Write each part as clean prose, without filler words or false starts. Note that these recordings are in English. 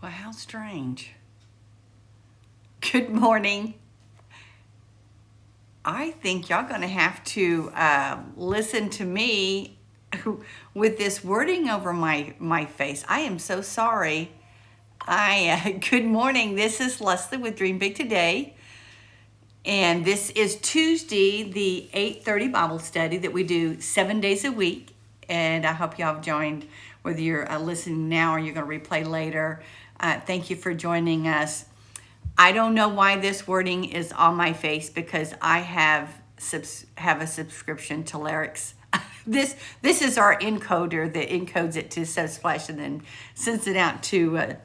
Well, how strange. Good morning. I think y'all gonna have to listen to me with this wording over my face. I am so sorry. Good morning. This is Leslie with Dream Big Today, and this is Tuesday, the 8:30 Bible study that we do 7 days a week. And I hope y'all have joined, whether you're listening now or you're gonna replay later. Thank you for joining us. I don't know why this wording is on my face because I have a subscription to Lyrics. This is our encoder that encodes it to Subsplash and then sends it out to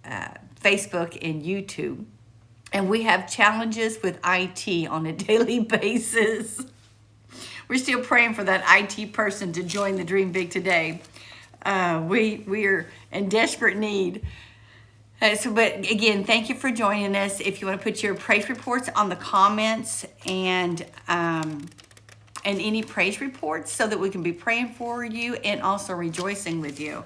Facebook and YouTube. And we have challenges with IT on a daily basis. We're still praying for that IT person to join the Dream Big today. We are in desperate need. But again, thank you for joining us. If you want to put your praise reports on the comments and any praise reports so that we can be praying for you and also rejoicing with you.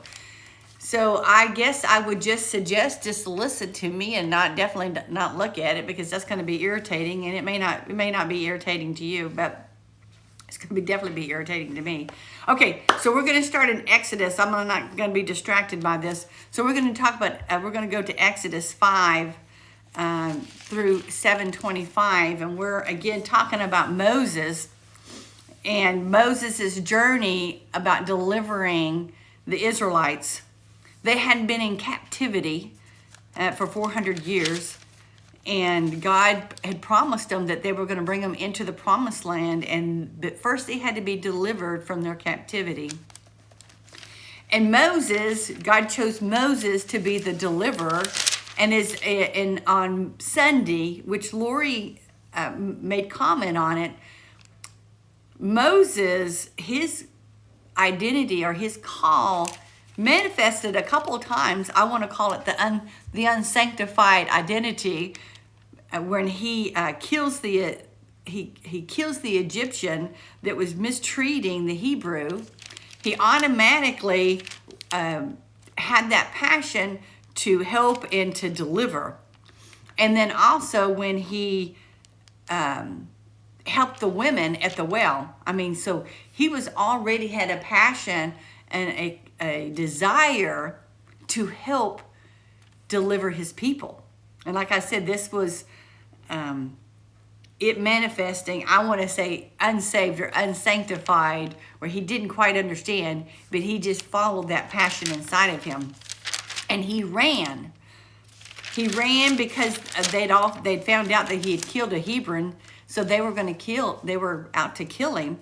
So I guess I would just suggest just listen to me and definitely not look at it, because that's going to be irritating, and it may not be irritating to you, but it's going to definitely be irritating to me. Okay, so we're going to start in Exodus. I'm not going to be distracted by this. So we're going to talk about, we're going to go to Exodus 5 through 7:25. And we're again talking about Moses and Moses' journey about delivering the Israelites. They had been in captivity for 400 years. And God had promised them that they were going to bring them into the promised land, but first they had to be delivered from their captivity. And God chose Moses to be the deliverer. And on Sunday, which Lori made comment on it, Moses, his identity or his call manifested a couple of times. I want to call it the unsanctified identity, when he kills the Egyptian that was mistreating the Hebrew. He automatically had that passion to help and to deliver. And then also when he helped the women at the well. So he was already had a passion and a desire to help deliver his people. And like I said, this was it manifesting, I want to say unsaved or unsanctified, where he didn't quite understand, but he just followed that passion inside of him. And he ran. He ran because they'd found out that he had killed a Hebrew, so they were out to kill him.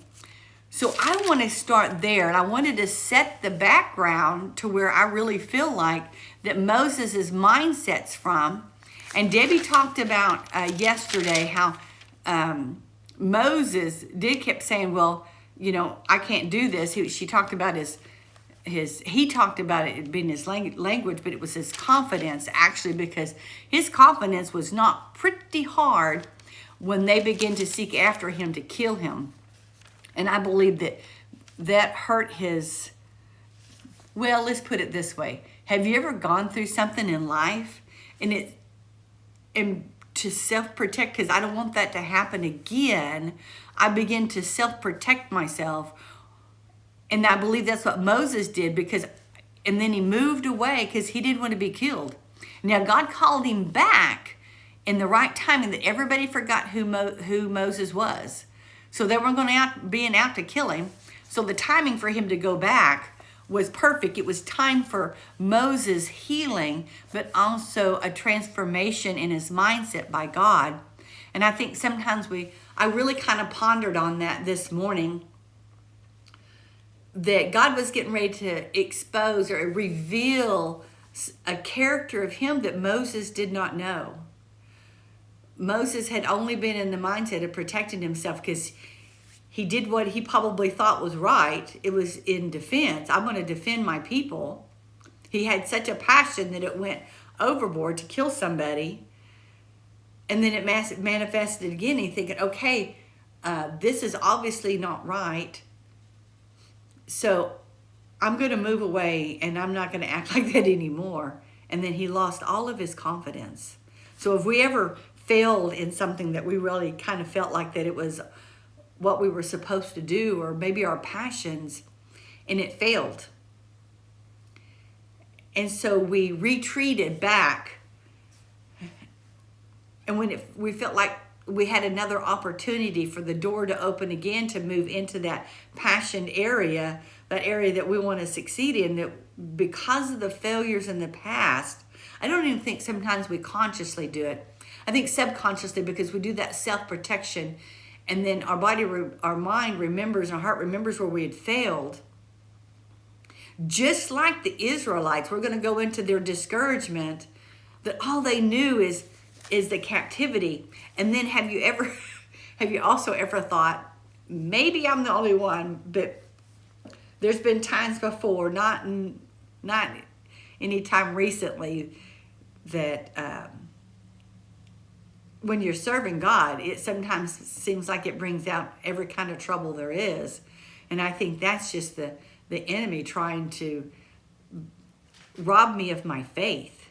So I want to start there, and I wanted to set the background to where I really feel like that Moses' mindset's from. And Debbie talked about yesterday how Moses kept saying, well, I can't do this. She talked about he talked about it being his language, but it was his confidence, actually, because his confidence was not pretty hard when they began to seek after him to kill him. And I believe that hurt his, well, let's put it this way. Have you ever gone through something in life and to self-protect, because I don't want that to happen again, I begin to self-protect myself. And I believe that's what Moses did, and then he moved away because he didn't want to be killed. Now God called him back in the right timing, that everybody forgot who Moses was. So they weren't going to being out to kill him. So the timing for him to go back was perfect. It was time for Moses' healing, but also a transformation in his mindset by God. And I think sometimes I really kind of pondered on that this morning, that God was getting ready to expose or reveal a character of him that Moses did not know. Moses had only been in the mindset of protecting himself because he did what he probably thought was right. It was in defense. I'm going to defend my people. He had such a passion that it went overboard to kill somebody. And then it manifested again. He's thinking, okay, this is obviously not right. So I'm going to move away and I'm not going to act like that anymore. And then he lost all of his confidence. So if we ever failed in something that we really kind of felt like that it was what we were supposed to do, or maybe our passions, and it failed, and so we retreated back, and when we felt like we had another opportunity for the door to open again to move into that passion area, that area that we want to succeed in, that because of the failures in the past, I don't even think sometimes we consciously do it. I think subconsciously, because we do that self-protection, and then our body, our mind remembers, our heart remembers where we had failed. Just like the Israelites, we're going to go into their discouragement, that all they knew is the captivity. And then have you also ever thought, maybe I'm the only one, but there's been times before, not any time recently, that when you're serving God, it sometimes seems like it brings out every kind of trouble there is. And I think that's just the enemy trying to rob me of my faith.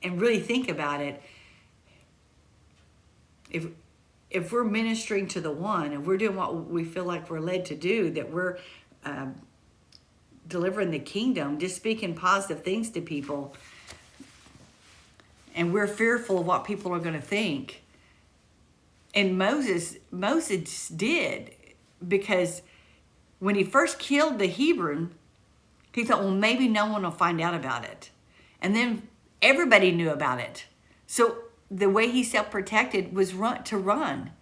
And really think about it. If we're ministering to the one, and we're doing what we feel like we're led to do, that we're delivering the kingdom, just speaking positive things to people, and we're fearful of what people are going to think. And Moses did, because when he first killed the Hebrew, he thought, well, maybe no one will find out about it. And then everybody knew about it. So the way he self-protected was to run.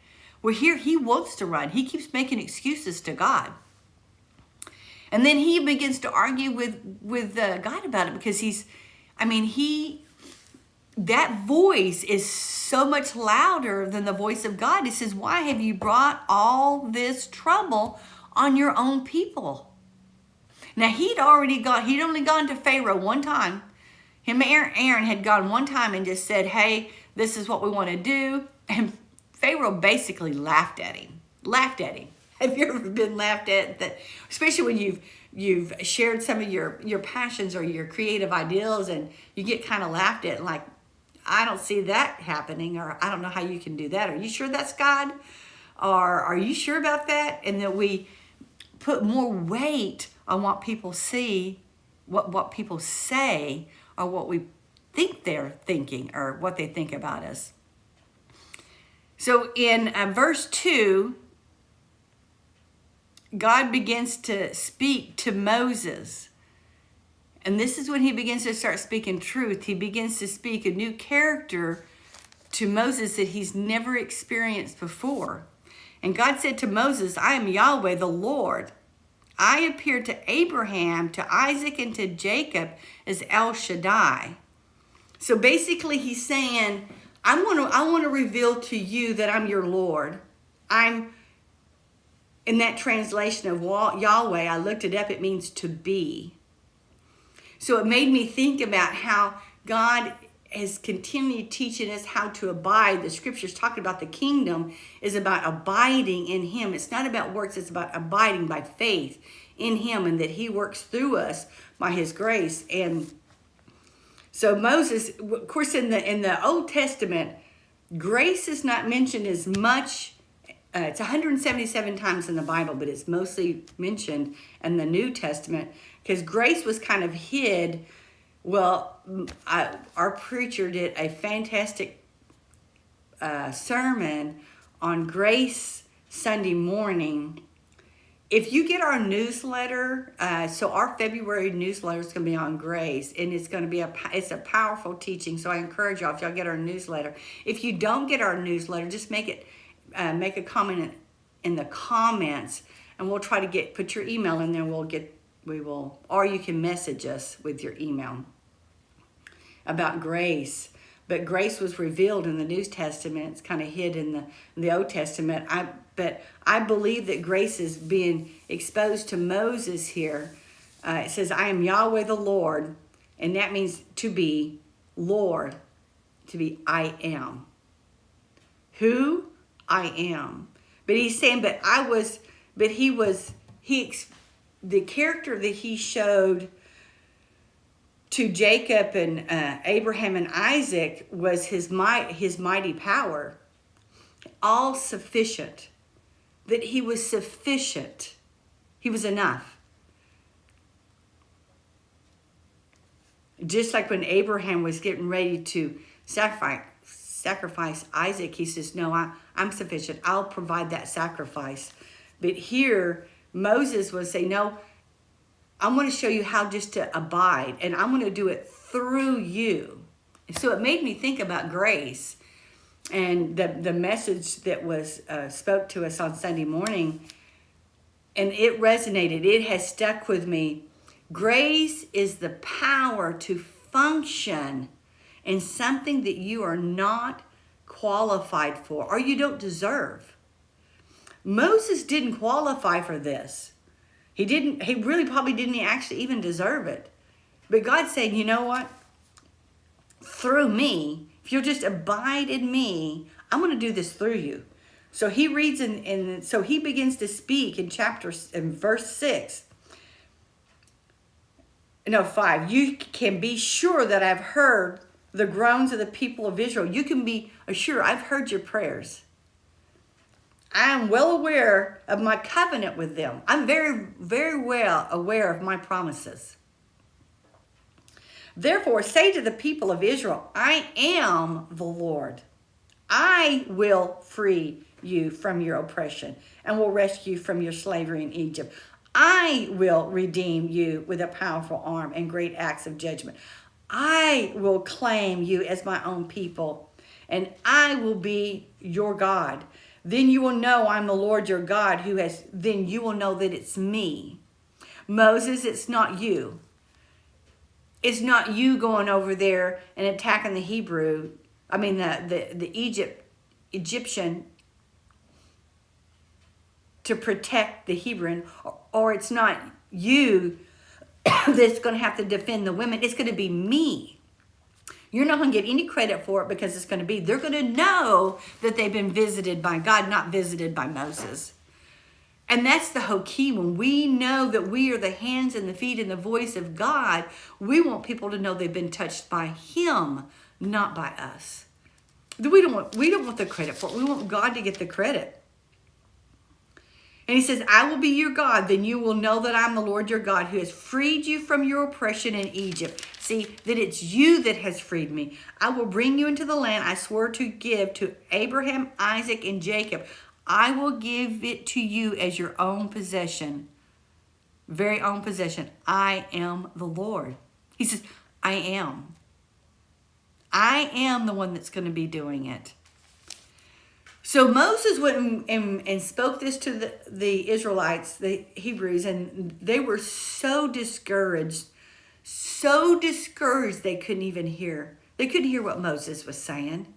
Well, here he wants to run. He keeps making excuses to God. And then he begins to argue with God about it, because that voice is so much louder than the voice of God. He says, why have you brought all this trouble on your own people? Now, he'd only gone to Pharaoh one time. Him and Aaron had gone one time and just said, hey, this is what we want to do. And Pharaoh basically laughed at him. Have you ever been laughed at? That, especially when you've shared some of your passions or your creative ideals, and you get kind of laughed at, like, I don't see that happening, or I don't know how you can do that. Are you sure that's God? Or are you sure about that? And that we put more weight on what people see, what people say, or what we think they're thinking, or what they think about us. So in verse 2, God begins to speak to Moses. And this is when he begins to start speaking truth. He begins to speak a new character to Moses that he's never experienced before. And God said to Moses, I am Yahweh, the Lord. I appeared to Abraham, to Isaac, and to Jacob as El Shaddai. So basically he's saying, I want to reveal to you that I'm your Lord. I'm, in that translation of Yahweh, I looked it up, it means to be. So it made me think about how God has continued teaching us how to abide. The scriptures talking about the kingdom is about abiding in him. It's not about works, it's about abiding by faith in him, and that he works through us by his grace. And so Moses, of course, in the Old Testament, grace is not mentioned as much. It's 177 times in the Bible, but it's mostly mentioned in the New Testament, because grace was kind of hid. Well, our preacher did a fantastic sermon on grace Sunday morning. If you get our newsletter, so our February newsletter is going to be on grace, and it's going to be it's a powerful teaching. So I encourage y'all, if y'all get our newsletter. If you don't get our newsletter, just make a comment in the comments, and we'll try to put your email in there. Or you can message us with your email about grace. But grace was revealed in the New Testament. It's kind of hid in the Old Testament. But I believe that grace is being exposed to Moses here. It says, I am Yahweh the Lord. And that means to be Lord, to be I am. Who? I am. But he's saying, the character that he showed to Jacob and Abraham and Isaac was his mighty power, all sufficient, that he was sufficient. He was enough. Just like when Abraham was getting ready to sacrifice Isaac, he says, no, I'm sufficient. I'll provide that sacrifice. But here, Moses would say, no, I'm going to show you how just to abide, and I'm going to do it through you. So it made me think about grace and the message that was spoke to us on Sunday morning, and it resonated. It has stuck with me. Grace is the power to function in something that you are not qualified for or you don't deserve. Moses didn't qualify for this. He really probably didn't actually even deserve it. But God's saying, you know what? Through me, if you'll just abide in me, I'm going to do this through you. So he reads and so he begins to speak in verse 6. No, 5. You can be sure that I've heard the groans of the people of Israel. You can be assured I've heard your prayers. I am well aware of my covenant with them. I'm very, very well aware of my promises. Therefore, say to the people of Israel, I am the Lord. I will free you from your oppression and will rescue you from your slavery in Egypt. I will redeem you with a powerful arm and great acts of judgment. I will claim you as my own people, and I will be your God. Then you will know I'm the Lord your God then you will know that it's me. Moses, it's not you. It's not you going over there and attacking the Egyptian to protect the Hebrew, or it's not you that's going to have to defend the women. It's going to be me. You're not going to get any credit for it because they're going to know that they've been visited by God, not visited by Moses. And that's the whole key. When we know that we are the hands and the feet and the voice of God, we want people to know they've been touched by him, not by us. We don't want the credit for it. We want God to get the credit. And he says, I will be your God. Then you will know that I'm the Lord your God who has freed you from your oppression in Egypt. See, that it's you that has freed me. I will bring you into the land I swore to give to Abraham, Isaac, and Jacob. I will give it to you as your own possession. Very own possession. I am the Lord. He says, I am. I am the one that's going to be doing it. So Moses went and spoke this to the Israelites, the Hebrews, and they were so discouraged they couldn't even hear. They couldn't hear what Moses was saying.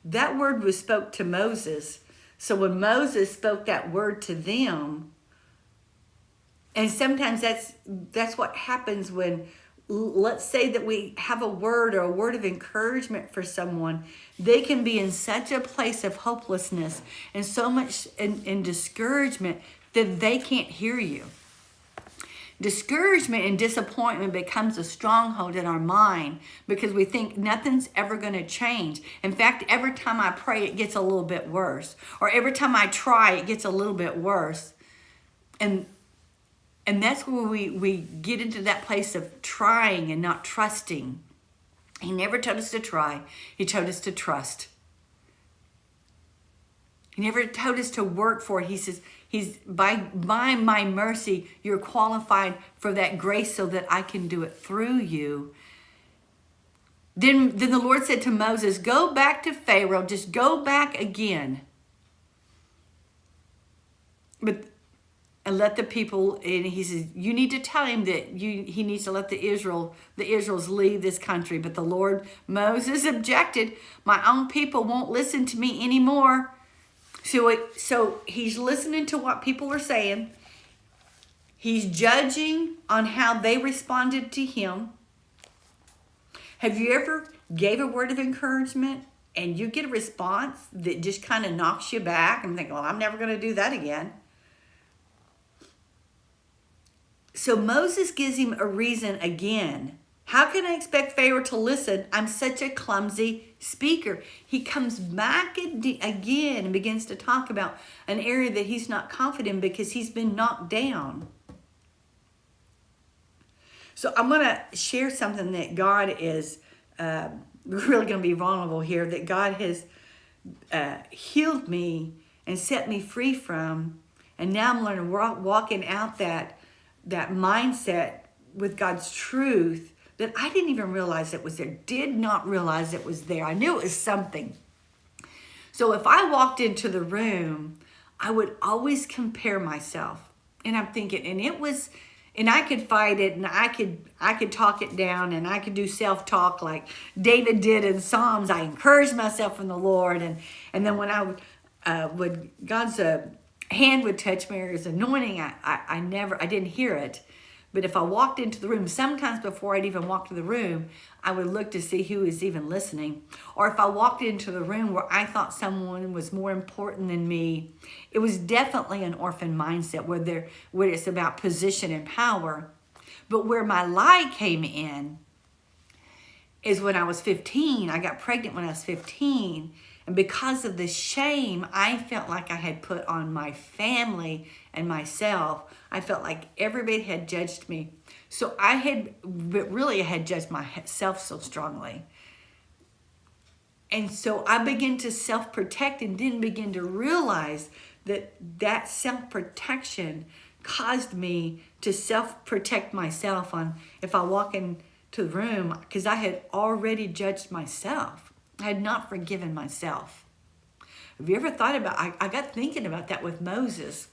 That word was spoke to Moses. So when Moses spoke that word to them, and sometimes that's what happens when, let's say that we have a word or a word of encouragement for someone. They can be in such a place of hopelessness and so much in discouragement that they can't hear you. Discouragement and disappointment becomes a stronghold in our mind because we think nothing's ever going to change. In fact, every time I pray, it gets a little bit worse. Or every time I try, it gets a little bit worse. And that's where we get into that place of trying and not trusting. He never told us to try. He told us to trust. He never told us to work for it. He says, by my mercy, you're qualified for that grace so that I can do it through you. Then the Lord said to Moses, go back to Pharaoh. Just go back again. And let the people, and he says, you need to tell him that he needs to let the Israels leave this country. But the Lord, Moses objected. My own people won't listen to me anymore. So he's listening to what people are saying. He's judging on how they responded to him. Have you ever gave a word of encouragement and you get a response that just kind of knocks you back and think, well, I'm never going to do that again? So Moses gives him a reason again. How can I expect Pharaoh to listen? I'm such a clumsy speaker. He comes back again and begins to talk about an area that he's not confident in because he's been knocked down. So I'm going to share something that God is really going to be vulnerable here, that God has healed me and set me free from. And now I'm learning, walking out that mindset with God's truth that I didn't even realize it was there. Did not realize it was there. I knew it was something. So if I walked into the room, I would always compare myself. And I'm thinking, and I could fight it, and I could talk it down, and I could do self-talk like David did in Psalms. I encouraged myself in the Lord, and then when I would God's hand would touch me or his anointing, I didn't hear it. But if I walked into the room, sometimes before I'd even walk to the room, I would look to see who was even listening. Or if I walked into the room where I thought someone was more important than me, it was definitely an orphan mindset where it's about position and power. But where my lie came in is when I was 15. I got pregnant when I was 15. And because of the shame I felt like I had put on my family and myself, I felt like everybody had judged me. So I had judged myself so strongly. And so I began to self-protect and didn't begin to realize that self-protection caused me to self-protect myself on if I walk into the room, because I had already judged myself. I had not forgiven myself. Have you ever thought about, I got thinking about that with Moses.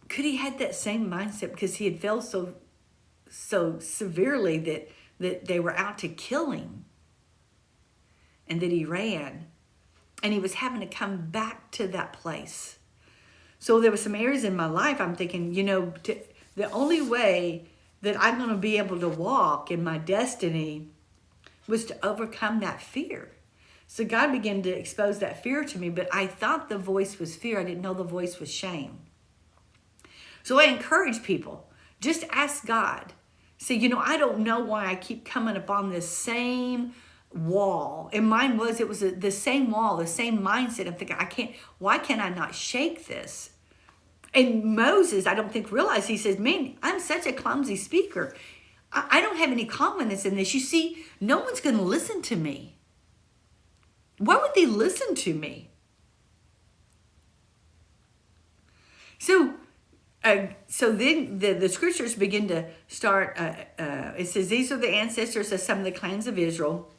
Could he had that same mindset because he had failed so severely that they were out to kill him and that he ran, and he was having to come back to that place. So there were some areas in my life I'm thinking, the only way that I'm going to be able to walk in my destiny was to overcome that fear. So God began to expose that fear to me, but I thought the voice was fear. I didn't know the voice was shame. So I encourage people, just ask God. Say, I don't know why I keep coming upon this same wall. And mine was, the same wall, the same mindset. I'm thinking, why can I not shake this? And Moses, I don't think realized, he says, man, I'm such a clumsy speaker. I don't have any confidence in this. You see, no one's going to listen to me. Why would they listen to me? So then the scriptures begin to start. It says, these are the ancestors of some of the clans of Israel.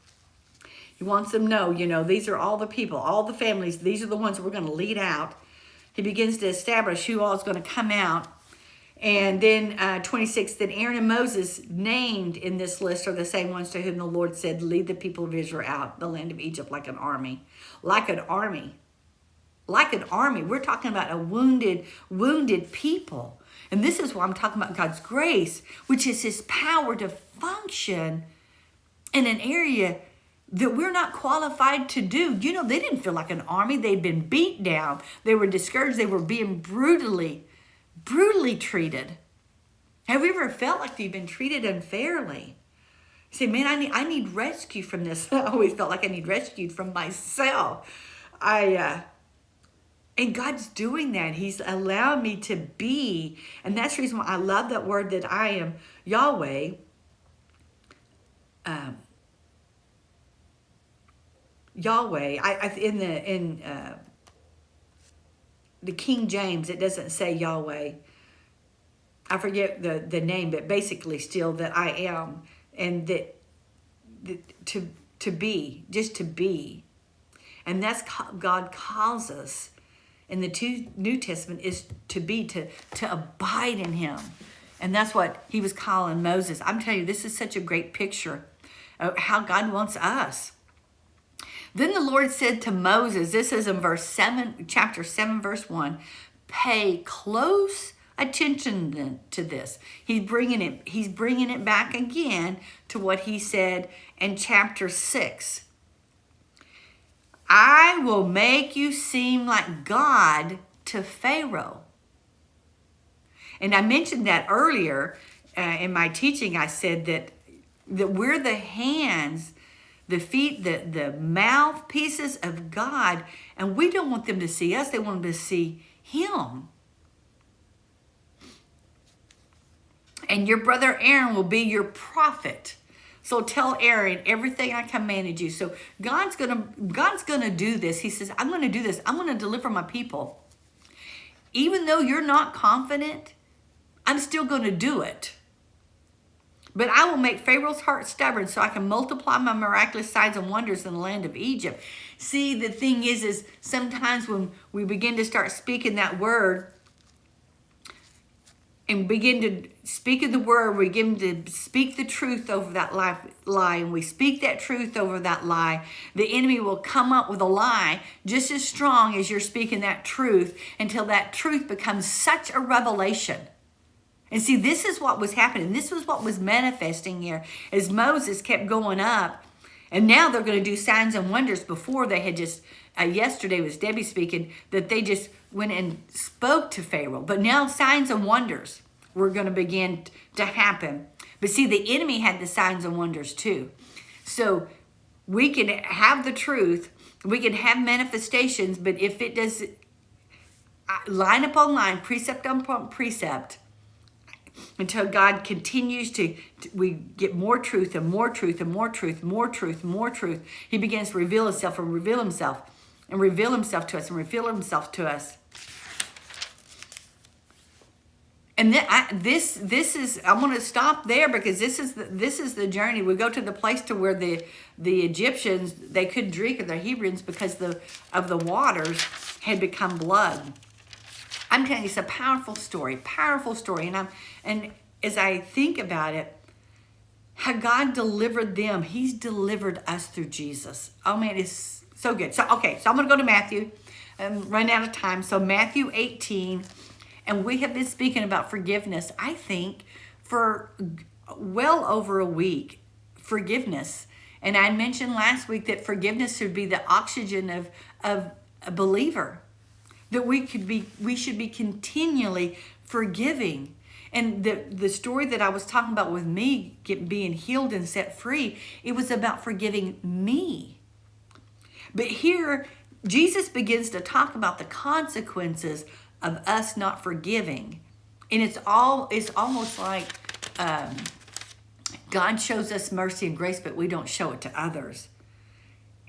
He wants them to know, these are all the people, all the families. These are the ones we're going to lead out. He begins to establish who all is going to come out. And then 26, then Aaron and Moses named in this list are the same ones to whom the Lord said, lead the people of Israel out, the land of Egypt, like an army. Like an army. Like an army. We're talking about a wounded people. And this is why I'm talking about God's grace, which is his power to function in an area that we're not qualified to do. They didn't feel like an army. They'd been beat down. They were discouraged. They were being brutally treated. Have you ever felt like you've been treated unfairly? You say, man, I need rescue from this. I always felt like I need rescued from myself. And God's doing that. He's allowed me to be. And that's the reason why I love that word that I am Yahweh. Yahweh, in the King James, it doesn't say Yahweh. I forget the name, but basically still that I am, and that to be, just to be. And that's God calls us in the New Testament is to be, to abide in him. And that's what he was calling Moses. I'm telling you, this is such a great picture of how God wants us. Then the Lord said to Moses, this is in chapter 7, verse 1, pay close attention to this. He's bringing it back again to what he said in chapter 6. I will make you seem like God to Pharaoh. And I mentioned that earlier in my teaching. I said that we're the hands, the feet, the mouthpieces of God, and we don't want them to see us. They want them to see Him. And your brother Aaron will be your prophet. So tell Aaron everything I commanded you. So God's gonna do this. He says, I'm gonna do this. I'm gonna deliver my people. Even though you're not confident, I'm still gonna do it. But I will make Pharaoh's heart stubborn so I can multiply my miraculous signs and wonders in the land of Egypt. See, the thing is sometimes when we begin to start speaking that word and begin to speak of the word, we begin to speak the truth over that lie, and we speak that truth over that lie, the enemy will come up with a lie just as strong as you're speaking that truth until that truth becomes such a revelation. And see, this is what was happening. This was what was manifesting here as Moses kept going up. And now they're going to do signs and wonders. Before they had just, yesterday was Debbie speaking, that they just went and spoke to Pharaoh. But now signs and wonders were going to begin to happen. But see, the enemy had the signs and wonders too. So we can have the truth. We can have manifestations. But if it does line upon line, precept upon precept, until God continues we get more truth and more truth and more truth, more truth, more truth. He begins to reveal Himself and reveal Himself and reveal Himself to us and reveal Himself to us. And then this is, I'm going to stop there because this is the journey. We go to the place to where the Egyptians, they couldn't drink, of the Hebrews, because of the waters had become blood. I'm telling you, it's a powerful story. And as I think about it, how God delivered them, He's delivered us through Jesus. Oh man, it's so good. So I'm going to go to Matthew. I'm running out of time. So Matthew 18, and we have been speaking about forgiveness, I think, for well over a week. Forgiveness. And I mentioned last week that forgiveness should be the oxygen of a believer. That we should be continually forgiving. And the story that I was talking about with me being healed and set free, it was about forgiving me. But here, Jesus begins to talk about the consequences of us not forgiving. And it's almost like God shows us mercy and grace, but we don't show it to others.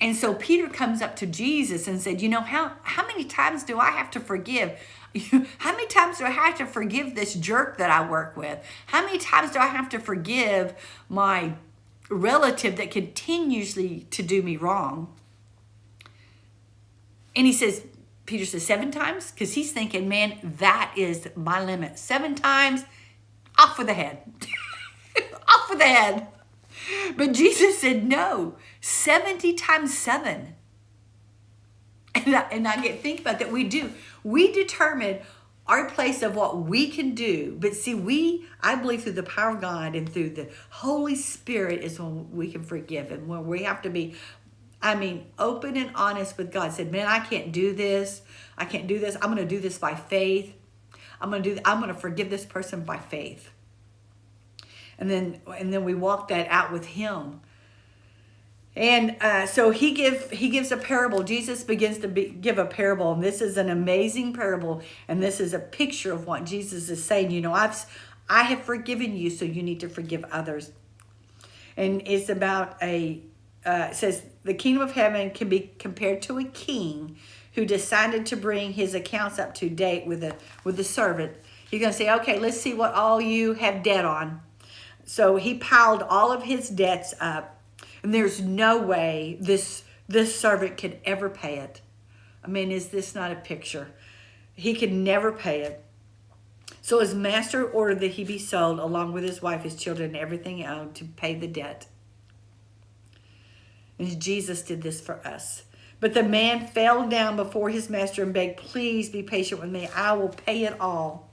And so Peter comes up to Jesus and said, how many times do I have to forgive? How many times do I have to forgive this jerk that I work with? How many times do I have to forgive my relative that continuously to do me wrong? And Peter says 7 times? Because he's thinking, man, that is my limit. 7 times, off with the head. Off with the head. But Jesus said, no, 70 times 7. And I think about that. We determine our place of what we can do. But see, I believe through the power of God and through the Holy Spirit is when we can forgive. And when we have to be, open and honest with God. Said, man, I can't do this. I can't do this. I'm going to do this by faith. I'm going to forgive this person by faith. And then we walk that out with Him. And so he gives a parable. Jesus begins to give a parable. And this is an amazing parable. And this is a picture of what Jesus is saying. I have forgiven you, so you need to forgive others. And it's about it says, the kingdom of heaven can be compared to a king who decided to bring his accounts up to date with the servant. He's going to say, okay, let's see what all you have debt on. So he piled all of his debts up. And there's no way this servant could ever pay it. Is this not a picture? He could never pay it. So his master ordered that he be sold along with his wife, his children, and everything else to pay the debt. And Jesus did this for us. But the man fell down before his master and begged, please be patient with me. I will pay it all.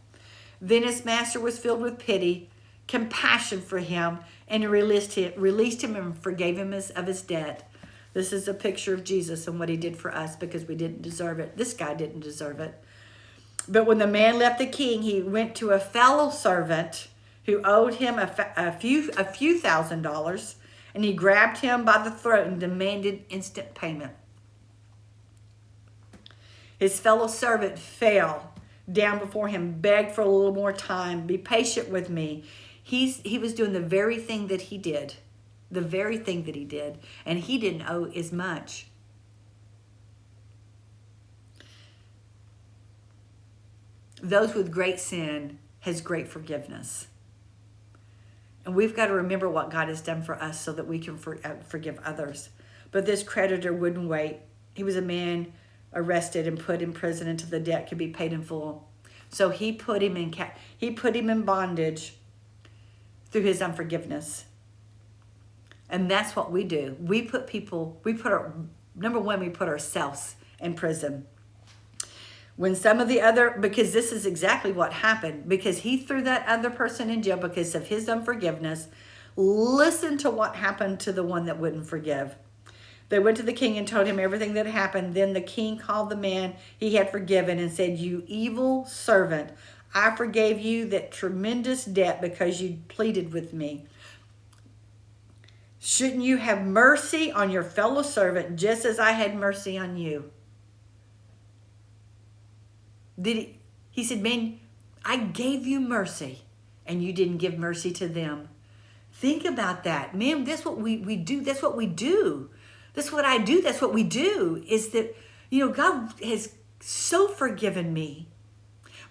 Then his master was filled with pity, compassion for him, and he released him and forgave him of his debt. This is a picture of Jesus and what he did for us because we didn't deserve it. This guy didn't deserve it. But when the man left the king, he went to a fellow servant who owed him a few $1,000s, and he grabbed him by the throat and demanded instant payment. His fellow servant fell down before him, begged for a little more time. Be patient with me. He was doing the very thing that he did. The very thing that he did. And he didn't owe as much. Those with great sin has great forgiveness. And we've got to remember what God has done for us so that we can forgive others. But this creditor wouldn't wait. He was a man arrested and put in prison until the debt could be paid in full. So he put him in bondage through his unforgiveness. And that's what we do. Number one, we put ourselves in prison. When some of the other, because this is exactly what happened, because he threw that other person in jail because of his unforgiveness. Listen to what happened to the one that wouldn't forgive. They went to the king and told him everything that happened. Then the king called the man he had forgiven and said, "You evil servant, I forgave you that tremendous debt because you pleaded with me. Shouldn't you have mercy on your fellow servant just as I had mercy on you?" He said, "Man, I gave you mercy and you didn't give mercy to them." Think about that. Man, that's what we do. That's what we do. That's what I do. That's what we do, is that, God has so forgiven me.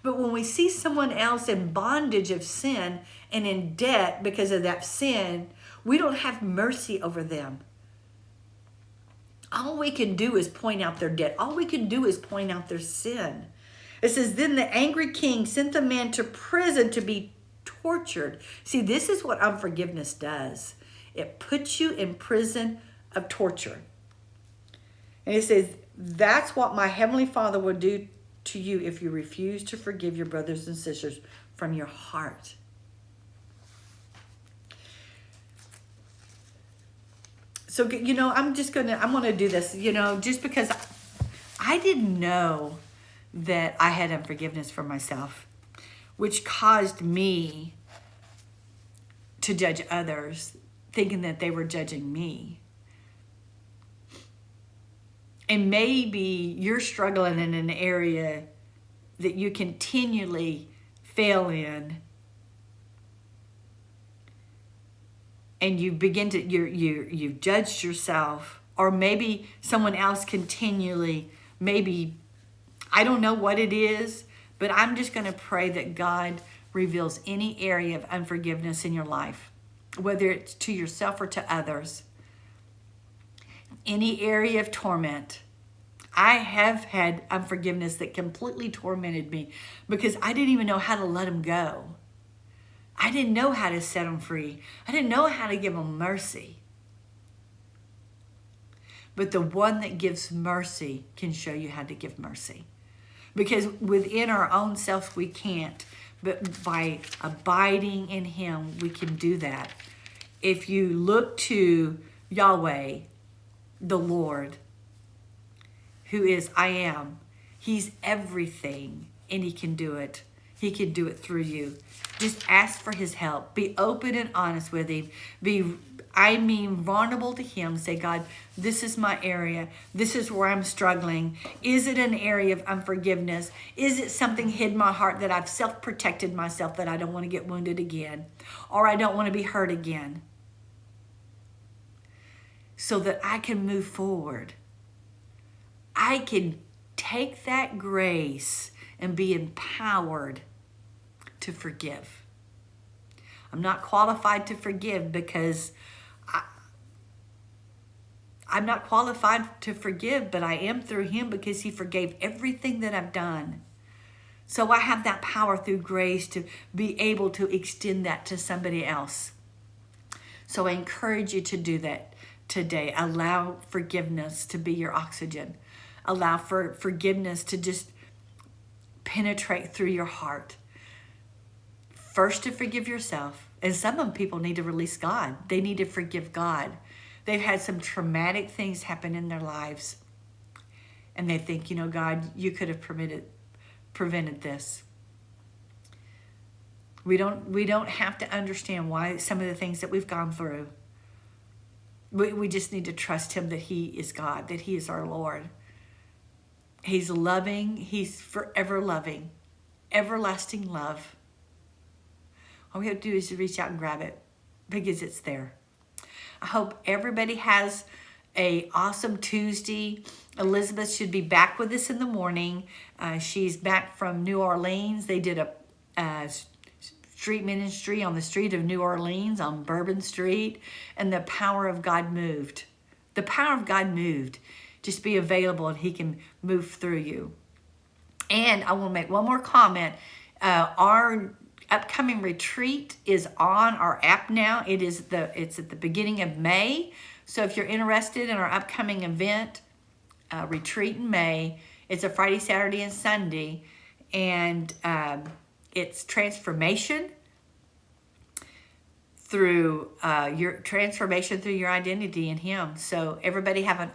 But when we see someone else in bondage of sin and in debt because of that sin, we don't have mercy over them. All we can do is point out their debt. All we can do is point out their sin. It says, then the angry king sent the man to prison to be tortured. See, this is what unforgiveness does. It puts you in prison of torture. And it says, that's what my heavenly Father will do to you if you refuse to forgive your brothers and sisters from your heart. So, I'm going to do this, just because I didn't know that I had unforgiveness for myself, which caused me to judge others, thinking that they were judging me. And maybe you're struggling in an area that you continually fail in, and you begin to you've judged yourself, or maybe someone else continually, maybe, I don't know what it is, but I'm just going to pray that God reveals any area of unforgiveness in your life, whether it's to yourself or to others. Any area of torment. I have had unforgiveness that completely tormented me because I didn't even know how to let them go. I didn't know how to set them free. I didn't know how to give them mercy. But the one that gives mercy can show you how to give mercy. Because within our own self we can't, but by abiding in him we can do that. If you look to Yahweh, the Lord, who is I am, he's everything, and he can do it. He can do it through you. Just ask for his help. Be open and honest with him. Vulnerable to him. Say, God, this is my area. This is where I'm struggling. Is it an area of unforgiveness? Is it something hid in my heart that I've self-protected myself, that I don't want to get wounded again, or I don't want to be hurt again, so that I can move forward? I can take that grace and be empowered to forgive. I'm not qualified to forgive because I'm not qualified to forgive, but I am through him because he forgave everything that I've done. So I have that power through grace to be able to extend that to somebody else. So I encourage you to do that today. Allow forgiveness to be your oxygen. Allow for forgiveness to just penetrate through your heart. First, to forgive yourself. And some people need to release God. They need to forgive God. They've had some traumatic things happen in their lives. And they think, God, you could have prevented this. We don't have to understand why some of the things that we've gone through. We just need to trust him that he is God, that he is our Lord. He's loving. He's forever loving. Everlasting love. All we have to do is to reach out and grab it because it's there. I hope everybody has an awesome Tuesday. Elizabeth should be back with us in the morning. She's back from New Orleans. They did a street ministry on the street of New Orleans on Bourbon Street, and the power of God moved. The power of God moved. Just be available and he can move through you. And I will make one more comment. Our upcoming retreat is on our app now. It's at the beginning of May. So if you're interested in our upcoming event, retreat in May, it's a Friday, Saturday, and Sunday. And it's transformation through your identity in him. So everybody have an